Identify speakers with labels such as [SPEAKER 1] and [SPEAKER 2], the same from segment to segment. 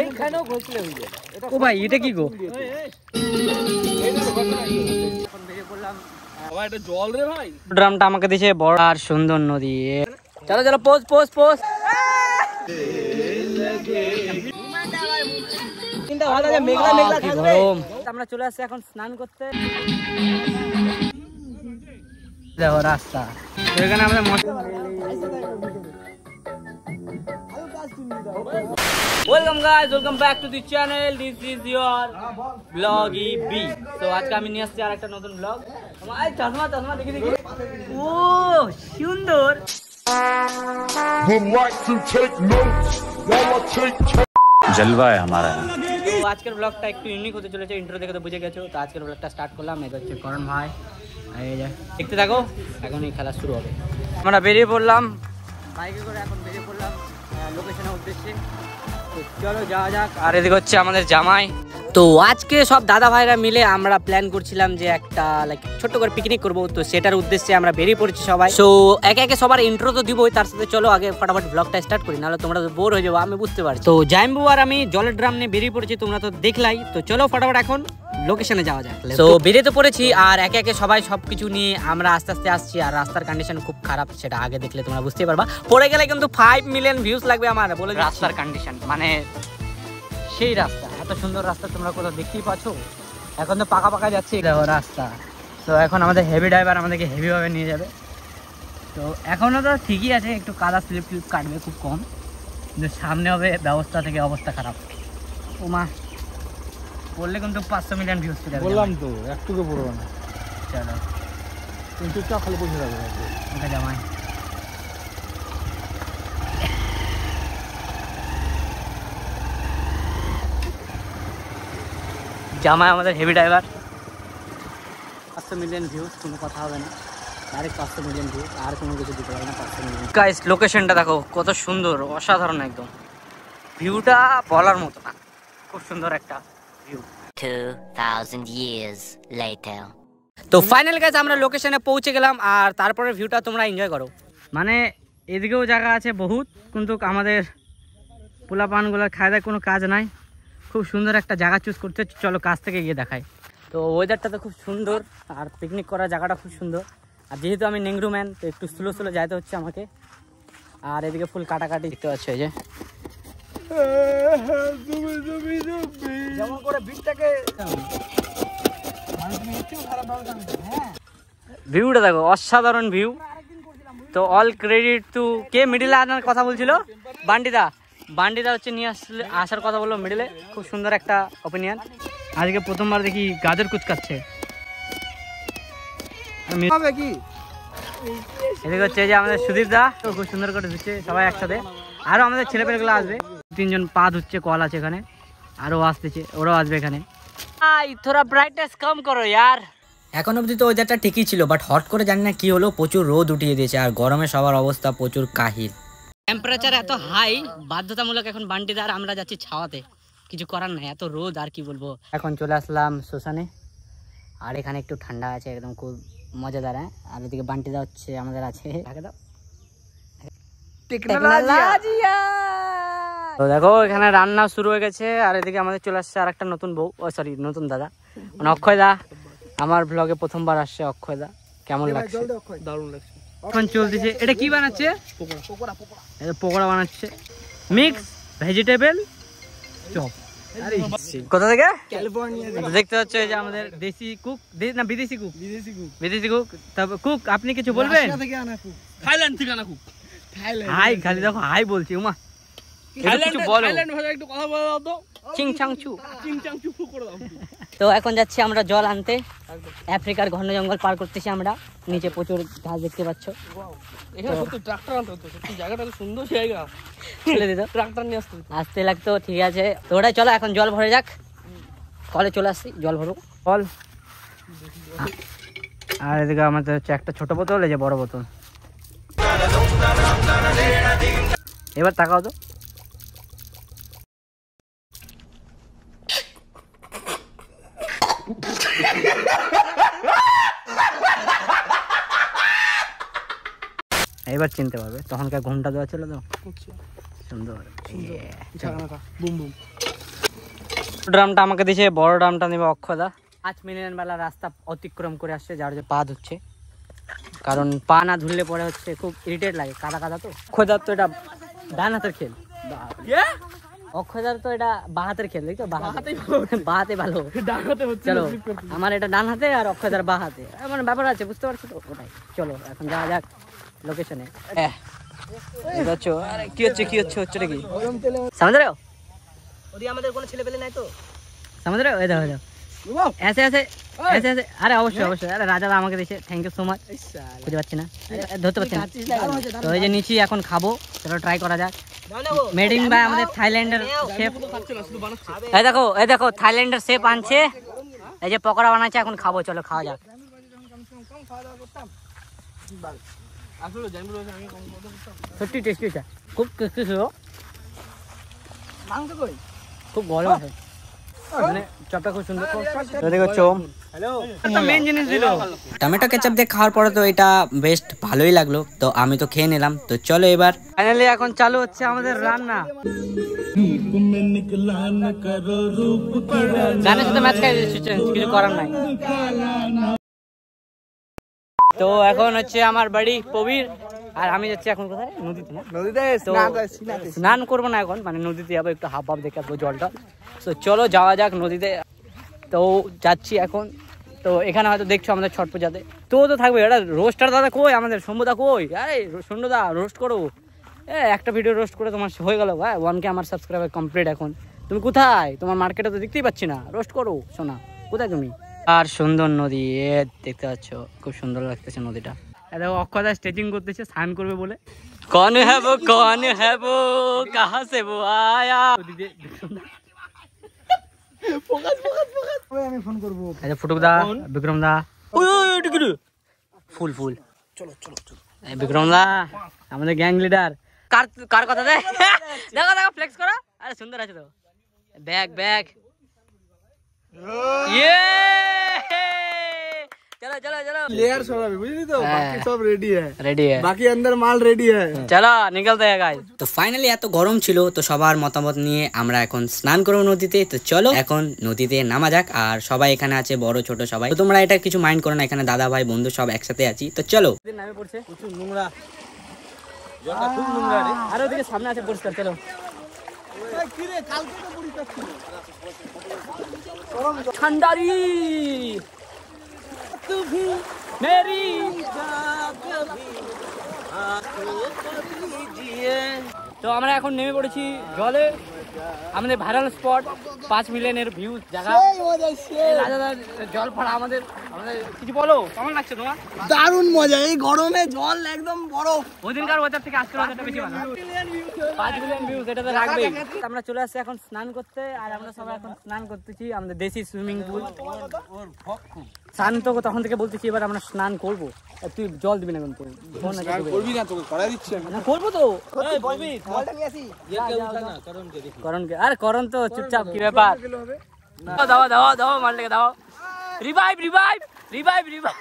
[SPEAKER 1] এইখানেও ঘষলে হয়ে যাবে।
[SPEAKER 2] ও ভাই এটা কি গো?
[SPEAKER 1] জল রে ভাই,
[SPEAKER 2] ড্রামটা আমাকে দিয়েছে বড় আর সুন্দর নদী। চলো চলো পোজ পোজ পোজ। আমরা চলে আসছি এখন স্নান করতে। দেখো রাস্তা, এখানে আমাদের welcome guys, welcome back to the channel. This is your bloggy B. তো আজকে আমি নিয়ে আসছি আর একটা নতুন ব্লগ। আমার চশমা চশমা দেখি দেখি, ও সুন্দর।
[SPEAKER 3] जलवा है हमारा।
[SPEAKER 2] তো আজকের ব্লগটা একটু ইউনিক হতে চলেছে, ইন্ট্রো দেখে তো বুঝে গেছো। তো আজকের ব্লগটা স্টার্ট করলাম। এটা হচ্ছে করণ ভাই, এই যে দেখতে থাকো, এখনই খেলা শুরু হবে। আমরা বেরিয়ে পড়লাম বাইকে করে, এখন বেরিয়ে পড়লাম লোকেশনের উদ্দেশ্যে। তো চলো যাওয়া যাক। আর এদিকে হচ্ছে আমাদের জামাই। তো আজকে সব দাদা ভাইরা মিলে আমরা প্ল্যান করছিলাম যে একটা লাইক ছোট্ট করে পিকনিক করবো। তো সেটার উদ্দেশ্যে আমরা বেরিয়ে পড়েছি সবাই। তো একে একে সবার ইন্ট্রো তো দিবই, তার সাথে চলো আগে ফটাফট ব্লগটা স্টার্ট করি, নাহলে তোমরা তো বোর হয়ে যাবো, আমি বুঝতে পারছি। তো জাইম্বু আর আমি জলের ড্রাম নিয়ে বেরিয়ে পড়েছি, তোমরা তো দেখলাই। তো চলো ফটাফট এখন লোকেশনে যাওয়া যাক। তো বেরিয়ে তো পড়েছি, আর একে একে সবাই সবকিছু নিয়ে আমরা আস্তে আস্তে আসছি। আর রাস্তার কন্ডিশন খুব খারাপ, সেটা আগে দেখলে তোমরা বুঝতে পারবা। পড়ে গেলে কিন্তু 5 মিলিয়ন ভিউজ লাগবে আমার বলে। রাস্তার কন্ডিশন মানে সেই রাস্তা, এত সুন্দর রাস্তা তোমরা কোথাও দেখতেই পাচ্ছ। এখন তো পাকা পাকা যাচ্ছে দেখো রাস্তা। তো এখন আমাদের হেভি ড্রাইভার আমাদেরকে হেভিভাবে নিয়ে যাবে। তো এখনও তো ঠিকই আছে, একটু কাদা স্লিপ ফ্লিপ কাটবে খুব কম, কিন্তু সামনে হবে ব্যবস্থা থেকে অবস্থা খারাপ। ও মা, বললে কিন্তু 500 মিলিয়ন ভিউজ চলে যাবে।
[SPEAKER 1] বললাম তো একটুকু পড়বো না।
[SPEAKER 2] চলো
[SPEAKER 1] কিন্তু চা খালি পয়সা যাবে
[SPEAKER 2] ওকে জামাই। জামাই আমাদের হেভি ড্রাইভার। 500 মিলিয়ন ভিউজ, কোনো কথা হবে না, ডাইরেক্ট 500 মিলিয়ন ভিউজ, আর কোনো কিছু দিতে পারবে না। 500 মিলিয়ন গাইস, লোকেশনটা দেখো কত সুন্দর, অসাধারণ একদম। ভিউটা বলার মতো না, খুব সুন্দর একটা ভিউ।
[SPEAKER 4] 2000 years later.
[SPEAKER 2] তো ফাইনাল গাইস আমরা লোকেশনে পৌঁছে গেলাম, আর তারপরে ভিউটা তোমরা এনজয় করো। মানে এদিকেও জায়গা আছে বহুত, কিন্তু আমাদের পোলাপানগুলোর খায় দায় কোনো কাজ নাই। খুব সুন্দর একটা জায়গা চুজ করতে, চলো কাছ থেকে গিয়ে দেখাই। তো ওয়েদারটা তো খুব সুন্দর, আর পিকনিক করার জায়গাটা খুব সুন্দর। আর যেহেতু আমি নেংরু ম্যান, তো একটু স্লো স্লো যাইতে হচ্ছে আমাকে। আর এদিকে ফুল কাটাকাটি দেখতে পাচ্ছ, এই যে
[SPEAKER 1] যেমন করে বিটটাকে
[SPEAKER 2] ভিউটা দেখো, অসাধারণ ভিউ। তো অল ক্রেডিট টু কে মিডিলে আনার কথা বলছিল, বান্ডিদা। বান্ডিদা হচ্ছে নিয়ে আসার কথা বললো মিডিলে। খুব সুন্দর একটা ওপিনিয়ন। আজকে প্রথমবার দেখি গাজর কুচকাচ্ছে। এদিকে হচ্ছে যে আমাদের সুদীপ দা, তো খুব সুন্দর করে ধুচ্ছে সবাই একসাথে। আরো আমাদের ছেলেপেলেগুলো আসবে, 3 জন পা ধুচ্ছে, কল আছে এখানে, আরো আসতেছে, ওরাও আসবে এখানে। থোড়া ব্রাইটনেস কম করো ইয়ার। এখন অবধি তো ওয়েদারটা ঠিকই ছিল, বাট হট করে জানি না কি হলো, প্রচুর রোদ উঠিয়ে দিয়েছে। আর গরমে সবার অবস্থা প্রচুর কাহিল। টেম্পারেচার এত হাই, বাধ্যতামূলক এখন বান্টিদার আমরা যাচ্ছি ছাওয়াতে, কিছু করার নাই, এত রোদ আর কি বলবো। এখন চলে আসলাম শ্মশানে, আর এখানে একটু ঠান্ডা আছে, একদম খুব মজাদার। আর এদিকে বান্টিদা হচ্ছে আমাদের আছে। তো দেখো এখানে রান্না শুরু হয়ে গেছে, আর এদিকে আমাদের চলে আসছে আর একটা নতুন বউ, ও সরি নতুন দাদা, মানে অক্ষয় দা। আমার ব্লগে প্রথমবার আসছে অক্ষয় দা। কেমন লাগছে?
[SPEAKER 1] দারুণ লাগছে।
[SPEAKER 2] এখন চলতেছে, এটা কি বানাচ্ছে? পকোড়া বানাচ্ছে, মিক্স ভেজিটেবল চপ। কোথা থেকে? ক্যালিফোর্নিয়া। দেখতে হচ্ছে এই যে আমাদের দেশি কুক, না বিদেশি কুক, বিদেশি কুক। তবে কুক আপনি কিছু বলবেন?
[SPEAKER 1] থাইল্যান্ড থেকে আনা কুক।
[SPEAKER 2] হাই খালি দেখো, হাই বলছি। উমা কিছু বলো,
[SPEAKER 1] থাইল্যান্ড ভাষায় একটু কথা বলে দাও তো।
[SPEAKER 2] চিংচাংচু,
[SPEAKER 1] চিংচাংচু করে দাও।
[SPEAKER 2] তো এখন যাচ্ছি আমরা জল আনতে। আফ্রিকার ঘন জঙ্গল পার করতেছি আমরা, নিচে প্রচুর গাছ দেখতে পাচ্ছ।
[SPEAKER 1] এখানে সত্যি ট্রাক্টর আনতে হতো, সত্যি জায়গাটা তো সুন্দর জায়গা।
[SPEAKER 2] ফেলে দিত,
[SPEAKER 1] ট্রাক্টর নিয়ে আসতে হতো,
[SPEAKER 2] আসতে লাগতো। ঠিক আছে, তো ওটাই চলো এখন জল ভরে যাক। কলে চলে আসছি, জল ভরবো কল। আর এদিকে আমাদের হচ্ছে একটা ছোট বোতল, এই যে বড় বোতল। এবার তাকাও তো, এবার চিনতে পারবে, তখনকার ঘুমটা দেওয়া ছিল তো। সুন্দর।
[SPEAKER 1] Boom boom.
[SPEAKER 2] ড্রামটা আমাকে দিয়েছে, বড় ড্রামটা নেবে অক্ষদা। 5 মিনিট বেলা রাস্তা অতিক্রম করে আসছে, যার যে পা ধুচ্ছে, কারণ পা না ধুললে পরে হচ্ছে খুব ইরিটেট লাগে, কাদা কাদা তো। অক্ষদার তো এটা ডান হাতের খেল, অক্ষদার তো এটা বাঁ হাতের খেল, দেখো বাঁ হাতে ভালো। চলো আমার এটা ডান হাতে আর অক্ষদার বাঁ হাতে, মানে ব্যাপার আছে, বুঝতে পারছো তো ওটাই। চলো এখন যাওয়া যাক লোকেশনে। কি হচ্ছে কি হচ্ছে হচ্ছে কি समझ रहे हो?
[SPEAKER 1] আমাদের কোনো ছেলে পেলে নাই তো?
[SPEAKER 2] समझ रहे हो? এই দেখো ऐसे ऐसे ऐसे ऐसे। আরে অবশ্যই অবশ্যই। আরে রাজা আমাকে দিয়েছে, থ্যাংক ইউ সো মাচ। খুঁজে পাচ্ছি না, ধরতে পারছি না। তো এই যে নিচি, এখন খাবো, চলো ট্রাই করা যাক। মেড ইন বাই আমাদের থাইল্যান্ডের শেফ। এই দেখো থাইল্যান্ডের শেফ আনছে, এই যে পকোড়া বানাচ্ছে, এখন খাবো, চলো খাওয়া যাক। সত্যি টেস্টি হয়েছে, খুব টেস্টি ছিল। খুব গরম আছে, মানে চপটা খুব সুন্দর। মেন জিনিস দিল টমেটো কেচাপ দিয়ে খাওয়ার পরে তো এটা বেস্ট ভালোই লাগলো, তো আমি তো খেয়ে নিলাম। তো চলো এবার ফাইনালি এখন চালু হচ্ছে আমাদের রান্না। গানের সাথে ম্যাচ খাই কিছু করার নাই। তো এখন হচ্ছে আমার বাড়ি প্রবীর, আর আমি যাচ্ছি এখন কোথায়? নদীতে। নদীতে স্নান করবো না এখন, মানে নদীতে যাবো, একটু হাফ হাফ দেখে আসবো জলটা। তো চলো যাওয়া যাক নদীতে। তো যাচ্ছি এখন। তো এখানে হয়তো দেখছো আমাদের ছট পূজাতে তো থাকবে। এটা রোস্টার দাদা কই, আমাদের শম্ভুদা কই? আরে শম্ভুদা রোস্ট করো, একটা ভিডিও রোস্ট করে তোমার হয়ে গেল ভাই, 1K আমার সাবস্ক্রাইবার কমপ্লিট। এখন তুমি কোথায়? তোমার মার্কেটে তো দেখতেই পাচ্ছি না, রোস্ট করো সোনা, কোথায় তুমি? আর সুন্দর নদী দেখতে পাচ্ছ, খুব সুন্দর লাগতেছে নদীটা। দেখো অক্ষদা স্টেচিং করতেছে, স্নান করবে বলে। কন হ্যাঁ বো কাহা সে বো আয়া। আমি ফোন করব। আচ্ছা ফুটুক দা, বিক্রম দা, ফুল ফুল। চলো চলো চলো। বিক্রম দা আমাদের গ্যাং লিডার। কার কথা দেয়? দেখো দেখো ফ্লেক্স করো। আরে সুন্দর আছে তো। Bag bag. ইয়ে चलो चलो चलो
[SPEAKER 1] लेयर सब अभी बुझली तो बाकी सब रेडी है
[SPEAKER 2] बाकी
[SPEAKER 1] अंदर माल रेडी है।
[SPEAKER 2] चलो निकलते हैं गाइस। তো ফাইনালি এত গরম ছিল, তো সবার মতামত নিয়ে আমরা এখন স্নান করব নদীতে। তো চলো এখন নদীতে নামা যাক। আর সবাই এখানে আছে, বড় ছোট সবাই। তো তোমরা এটা কিছু মাইন্ড করো না, এখানে দাদা ভাই বন্ধু সব একসাথে আছি। তো চলো। নামে পড়ছে প্রচুর নোংরা, জলটা খুব নোংরা রে। আর ওদিকে সামনে আছে পরিষ্কার। চলো
[SPEAKER 1] কি রে কালকে তো পরিষ্কার ছিল।
[SPEAKER 2] ঠান্ডারি मेरी তো আমরা এখন নেমে পড়েছি জলে, আমাদের ভাইরাল স্পট, 5 মিলিয়নের ভিউজ জায়গা। জল পড়া আমাদের কিছু বলো, কেমন লাগছে তোমার?
[SPEAKER 1] দারুণ মজা, এই গরমে জল একদম বরফ।
[SPEAKER 2] ওদিনকার ওয়েদার থেকে আজকের ওয়েদারটা বেশি ভালো। 5 মিলিয়ন ভিউজ এটা তো রাখবেই। আমরা চলে আসছি এখন স্নান করতে, আর আমরা সবাই এখন স্নান করতেছি আমাদের দেশি সুইমিং পুল। স্নান তো তখন থেকে বলতেছি, এবার আমরা স্নান করবো। তুই জল দিবি না কিন্তু,
[SPEAKER 1] করবি না, তোকে করাই দিচ্ছি আমি।
[SPEAKER 2] না করবো তো, বলবি জলটা নিয়ে আসি। করণকে আরে করণ তো চুপচাপ, কি ব্যাপার? দাও দাও দাও মালটাকে দাও। Revive revive revive revive.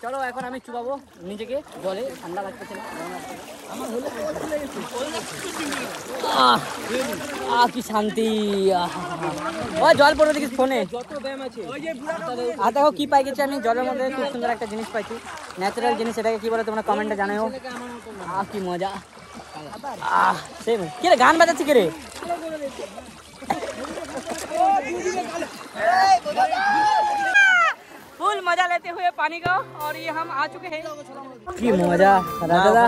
[SPEAKER 2] চলো এখন আমি চুবাবো নিজেকে জলে, ঠান্ডা লাগতেছে না, কি শান্তি। জল পড়ে দেখিস ফোনে। আর দেখো কি পাই গেছি আমি জলের মধ্যে, খুব সুন্দর একটা জিনিস পাইছি, ন্যাচারাল জিনিস। এটাকে কি বলে তোমরা কমেন্টে জানাও। কি মজা। কি রে গান বাজাচ্ছি কি রে? फुल मजा लेते हुए पानी का, और ये हम आ चुके हैं। কি মজা রাজা।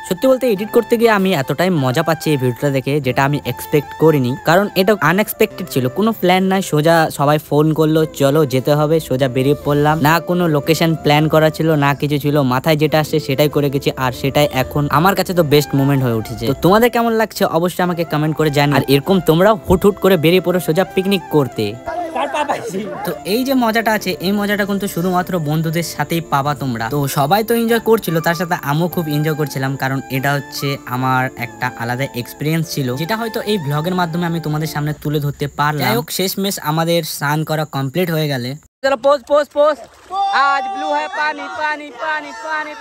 [SPEAKER 2] সত্যি বলতে এডিট করতে গিয়ে আমি এতটাই মজা পাচ্ছি এই ভিডিওটা দেখে, যেটা আমি এক্সপেক্ট করিনি, কারণ এটা আনএক্সপেক্টেড ছিল, কোনো প্ল্যান নাই। সোজা সবাই ফোন করলো, চলো যেতে হবে, সোজা বেরিয়ে পড়লাম। না কোনো লোকেশন প্ল্যান করা ছিল, না কিছু ছিল, মাথায় যেটা আসছে সেটাই করে গেছি, আর সেটাই এখন আমার কাছে তো বেস্ট মোমেন্ট হয়ে উঠেছে। তো তোমাদের কেমন লাগছে অবশ্যই আমাকে কমেন্ট করে জানিও। আর এরকম তোমরাও হুট হুট করে বেরিয়ে পড়ো সোজা পিকনিক করতে। তো এই যে মজাটা আছে, এই মজাটা কিন্তু শুধুমাত্র বন্ধুদের সাথেই পাবা তোমরা। তো সবাই তো এনজয় করছিল, তার সাথে আমিও খুব এনজয় করছিলাম, কারণ এটা হচ্ছে আমার একটা আলাদা এক্সপিরিয়েন্স ছিল, যেটা হয়তো এই ব্লগের মাধ্যমে আমি তোমাদের সামনে তুলে ধরতে পারলাম। যাই হোক শেষমেশ আমাদের স্নান করা কমপ্লিট হয়ে গেলে, চলো পোজ পোজ পোজ। আজ ব্লু है पानी पानी पानी पानी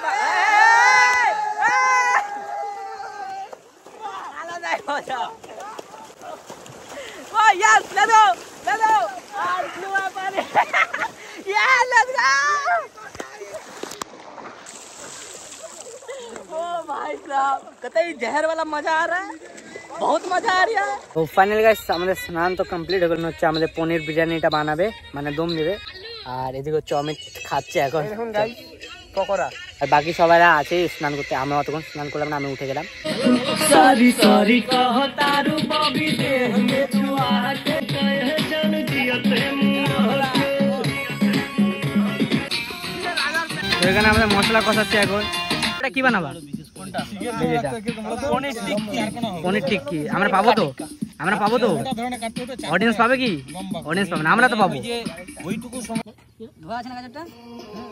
[SPEAKER 2] আলাদা मजा ओ यस ले दो और ब्लू पानी यस लेट्स गो ओ भाई साहब कतई जहर वाला मजा आ रहा है बहुत मजा आ रही है তো ফাইনালি গাইস আমাদের স্নান তো কমপ্লিট হয়ে গেল হচ্ছে আমাদের পনির বিরিয়ানিটা বানাবে মানে দম নেবে আর এদিকে হচ্ছে অমিত খাচ্ছে এখন গাইস পকোড়া আর বাকি সবাইরা আছে স্নান করতে আমরা অতক্ষণ স্নান করলাম না আমি উঠে গেলাম সরি সরি কহ তারু ববি দে মে ছুয়া কে কহে জান দিয়তে এখানে আমরা মশলা কষাচ্ছি এখন এটা কি বানাবা কোনটা পনির টিক্কি আমরা পাবো তো অডিয়েন্স পাবে কি অডিয়েন্স পাবে না আমরা তো পাবো ওইটুকু ধোয়া আছে না গাজরটা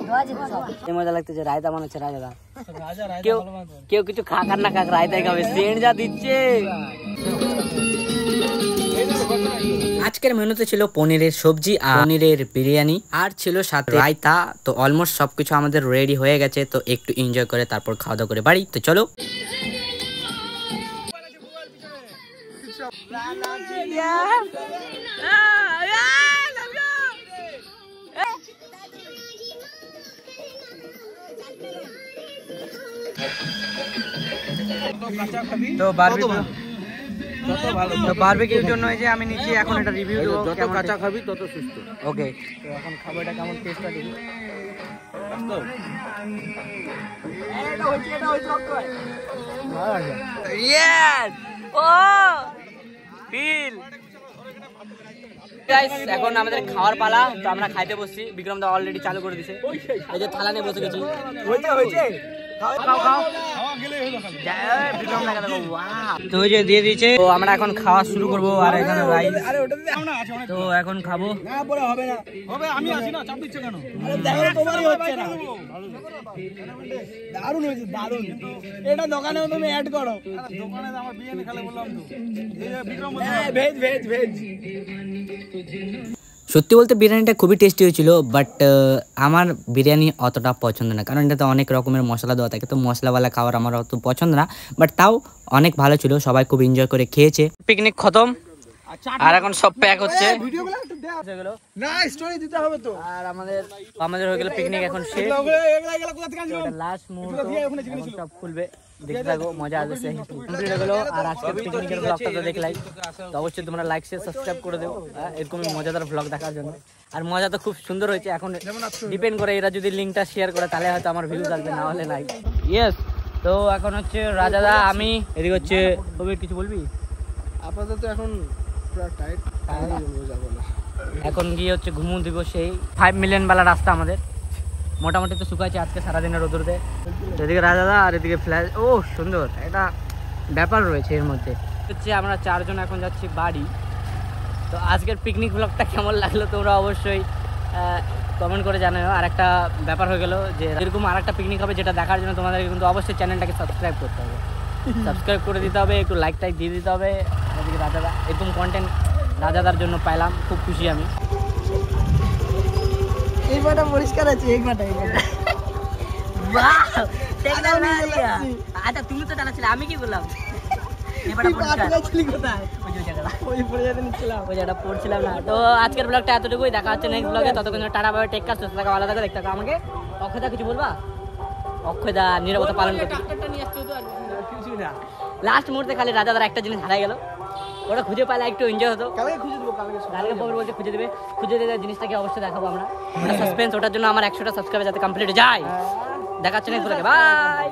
[SPEAKER 2] ধোয়া আছে সব এই মজা লাগতেছে রায়তা বানাচ্ছে রাজা কেউ কিছু খাক আর না খাক রায়তাই খাবে সেন্ট যা দিচ্ছে আজকের মেনুতে ছিল পনিরের সবজি আর পনিরের বিরিয়ানি আর ছিল সাথে রায়তা তো অলমোস্ট সবকিছু আমাদের রেডি হয়ে গেছে তো একটু এনজয় করে তারপর খাওয়া দাওয়া করে বাড়ি তো চলো তো বারবিকিউর জন্য এই যে আমি নিচে এখন এটা রিভিউ দেব যত কাঁচা খাবি তত সুস্থ ওকে তো এখন খাবো এটা কেমন টেস্টটা দেখি ইয়েস ও ফিল গাইস এখন আমাদের খাওয়ার পালা তো আমরা খাইতে বসছি বিক্রম দা অলরেডি চালু করে দিয়েছে এই যে থালা নিয়ে বসে গেছি হয়েছে তো ওই যে দিয়ে দিয়েছে তো আমরা এখন খাওয়া শুরু করবো আর এখানে রাইস তো এখন খাবো
[SPEAKER 1] আমি আছি না চাপ দিচ্ছ কেন দারুণ হয়েছে দারুণ এটা দোকানেও তুমি অ্যাড করো দোকানে আমার বিরিয়ানি খেলে বললাম তো বিক্রম ভেজ
[SPEAKER 2] সত্যি বলতে বিরিয়ানিটা খুবই টেস্টি হয়েছিল বাট আমার বিরিয়ানি অতটা পছন্দ না কারণ এটাতে অনেক রকমের মশলা দেওয়া থাকে তো মশলাওয়ালা খাবার আমার অত পছন্দ না বাট তাও অনেক ভালো ছিল সবাই খুব এনজয় করে খেয়েছে পিকনিক খতম আর এখন সব প্যাক হচ্ছে
[SPEAKER 1] না স্টোরি দিতে হবে তো
[SPEAKER 2] আর আমাদের হয়ে গেল পিকনিক এখন শেষ লাস্ট মুহূর্ত সব খুলবে দেখতে থাকো মজা আসবে কমপ্লিট হয়ে গেল আর আজকে পিকনিকের ব্লগটা তো দেখলাই তো অবশ্যই তোমরা লাইক শেয়ার সাবস্ক্রাইব করে দেবো এরকমই মজাদার ব্লগ দেখার জন্য আর মজা তো খুব সুন্দর হয়েছে এখন ডিপেন্ড করে এরা যদি লিঙ্কটা শেয়ার করে তাহলে হয়তো আমার ভিউজ আসবে না হলে নাই ইয়েস তো এখন হচ্ছে রাজাদা আমি এদিকে হচ্ছে কবির কিছু বলবি
[SPEAKER 1] আপাতত এখন পুরো টাইট
[SPEAKER 2] এখন গিয়ে হচ্ছে ঘুমু দিব সেই 5 মিলিয়ন বালা রাস্তা আমাদের মোটামুটি তো শুকাচ্ছে আজকে সারাদিনের রোদুরতে এদিকে রাজাদা আর এদিকে ফ্ল্যাশ ও সুন্দর একটা ব্যাপার রয়েছে এর মধ্যে হচ্ছে আমরা 4 জন এখন যাচ্ছি বাড়ি তো আজকের পিকনিক ব্লগটা কেমন লাগলো তোমরা অবশ্যই কমেন্ট করে জানাও আর একটা ব্যাপার হয়ে গেল যে এরকম আর একটা পিকনিক হবে যেটা দেখার জন্য তোমাদেরকে কিন্তু অবশ্যই চ্যানেলটাকে সাবস্ক্রাইব করতে হবে সাবস্ক্রাইব করে দিতে হবে একটু লাইক টাইক দিয়ে দিতে হবে এদিকে রাজাদা এরকম কন্টেন্ট রাজাদার জন্য পাইলাম খুব খুশি আমি
[SPEAKER 1] এই বাটা পরিষ্কার আছে এই বাটা
[SPEAKER 2] বাহ আচ্ছা তুমি তো জানাছিলে আমি কি বললাম পড়ছিলাম না তো আজকের ব্লগটা এতটুকুই দেখা হচ্ছে নেক্সট ব্লগে ততক্ষণ টাটা বাই টেক কাজ সুস্থ থাকা ভালো থাকো দেখতে থাকো আমাকে অক্ষয়দা কিছু বলবা অক্ষয়দা নিরাপত্তা পালন করতে লাস্ট মুহূর্তে খালি রাজাদার একটা জিনিস হারাই গেল ওটা খুঁজে পাইলে একটু এনজয় হতো
[SPEAKER 1] কালকে খুঁজে দেবো
[SPEAKER 2] কালকে পরে বলছে খুঁজে দেবে জিনিসটাকে অবশ্যই দেখাবো আমরা ওটা সাসপেন্স ওটার জন্য আমার 100টা সাবস্ক্রাইবার যাতে কমপ্লিট যায় দেখাচ্ছে নেক্সট ব্লগে বাই